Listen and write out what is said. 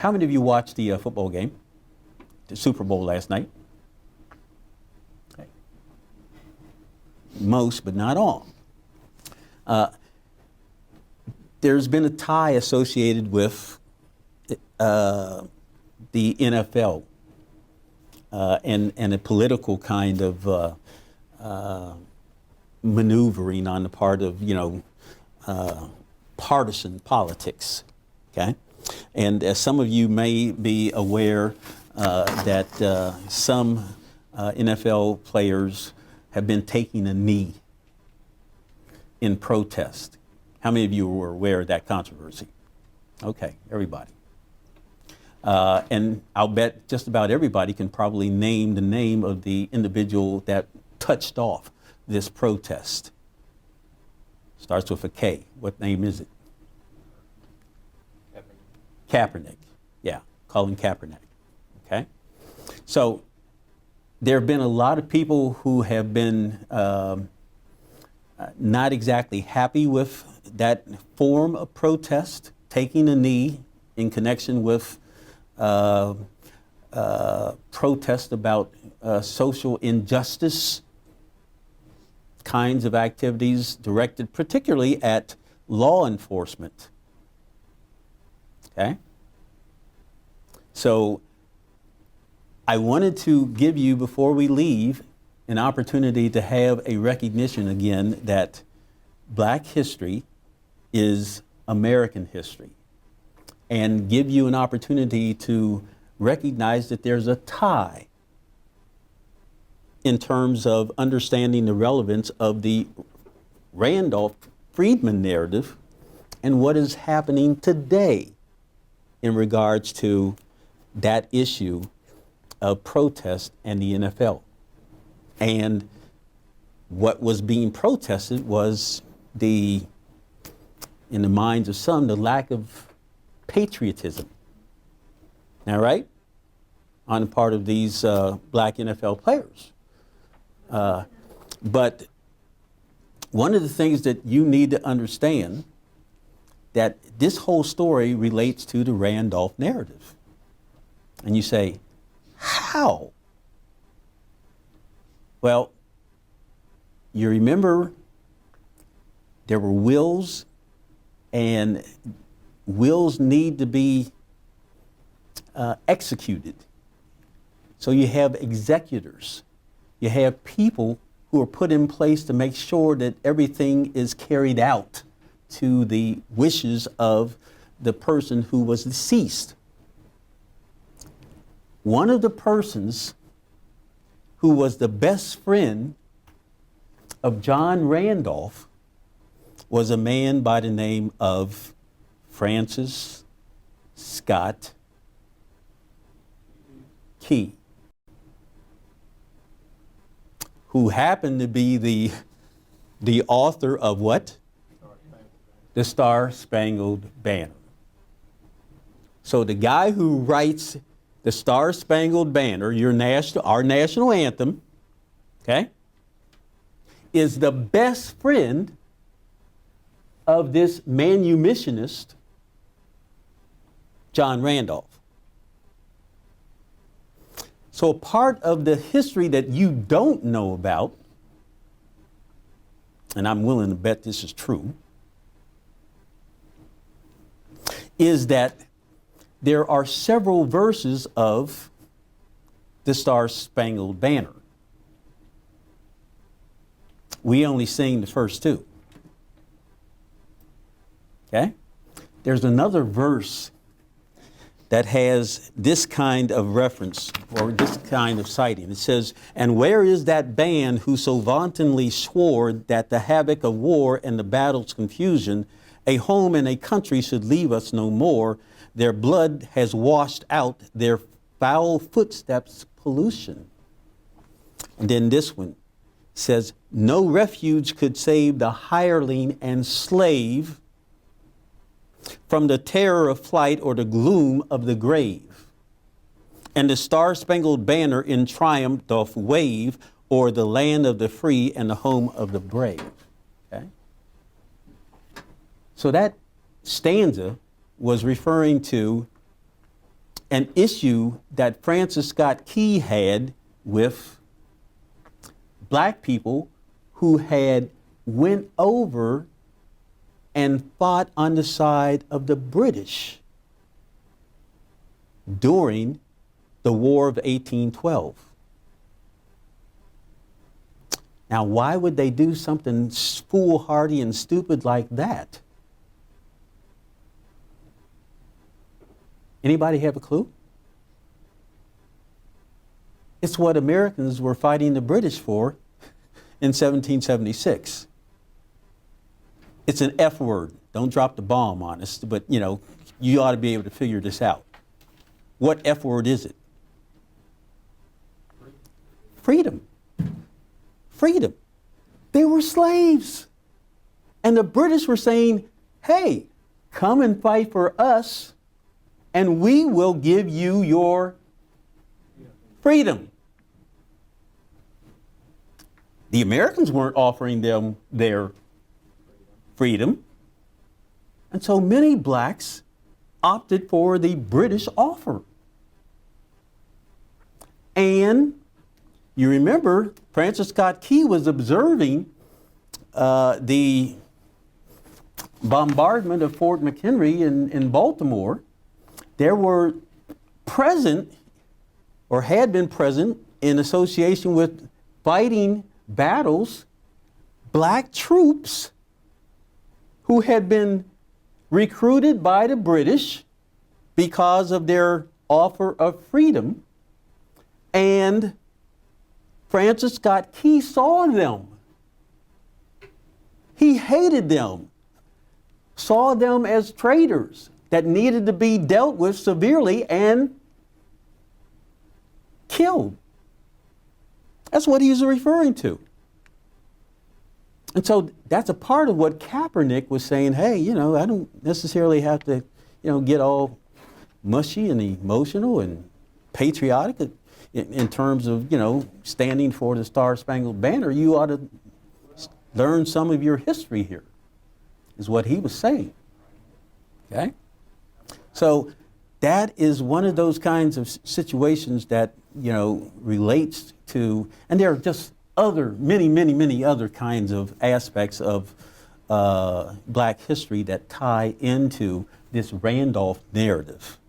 How many of you watched the football game, the Super Bowl last night? Okay. Most, but not all. There's been a tie associated with the NFL and a political kind of maneuvering on the part of, partisan politics, okay? And as some of you may be aware that some NFL players have been taking a knee in protest. How many of you were aware of that controversy? Okay, everybody. And I'll bet just about everybody can probably name the name of the individual that touched off this protest. Starts with a K. What name is it? Kaepernick. Yeah, Colin Kaepernick. Okay? So there have been a lot of people who have been not exactly happy with that form of protest, taking a knee in connection with protest about social injustice kinds of activities directed particularly at law enforcement. Okay? So I wanted to give you, before we leave, an opportunity to have a recognition again that Black history is American history, and give you an opportunity to recognize that there's a tie in terms of understanding the relevance of the Randolph Freedman narrative and what is happening today in regards to that issue of protest and the NFL. And what was being protested was in the minds of some, the lack of patriotism. All right? On the part of these Black NFL players. But one of the things that you need to understand, that this whole story relates to the Randolph narrative. And you say, how? Well, you remember there were wills, and wills need to be executed. So you have executors. You have people who are put in place to make sure that everything is carried out to the wishes of the person who was deceased. One of the persons who was the best friend of John Randolph was a man by the name of Francis Scott Key, who happened to be the author of what? The Star-Spangled Banner. So the guy who writes the Star-Spangled Banner, our national anthem, okay, is the best friend of this manumissionist, John Randolph. So part of the history that you don't know about, and I'm willing to bet this is true, is that there are several verses of the Star-Spangled Banner. We only sing the first two. Okay? There's another verse that has this kind of reference or this kind of citing. It says, "And where is that band who so vauntingly swore that the havoc of war and the battle's confusion, a home and a country should leave us no more? Their blood has washed out their foul footsteps' pollution." And then this one says, "No refuge could save the hireling and slave from the terror of flight or the gloom of the grave. And the Star-Spangled Banner in triumph doth wave o'er the land of the free and the home of the brave." Okay? So that stanza was referring to an issue that Francis Scott Key had with black people who had went over and fought on the side of the British during the War of 1812. Now, why would they do something foolhardy and stupid like that? Anybody have a clue? It's what Americans were fighting the British for in 1776. It's an F word. Don't drop the bomb on us, but you know, you ought to be able to figure this out. What F word is it? Freedom. Freedom. They were slaves. And the British were saying, hey, come and fight for us, and we will give you your freedom. The Americans weren't offering them their freedom. And so many blacks opted for the British offer. And you remember, Francis Scott Key was observing the bombardment of Fort McHenry in Baltimore. There were present, or had been present, in association with fighting battles, black troops who had been recruited by the British because of their offer of freedom. And Francis Scott Key saw them. He hated them, saw them as traitors that needed to be dealt with severely and killed. That's what he's referring to. And so that's a part of what Kaepernick was saying, hey, you know, I don't necessarily have to, you know, get all mushy and emotional and patriotic in terms of, you know, standing for the Star-Spangled Banner. You ought to learn some of your history here, is what he was saying. Okay? So that is one of those kinds of situations that, you know, relates to, and there are just many other kinds of aspects of black history that tie into this Randolph narrative.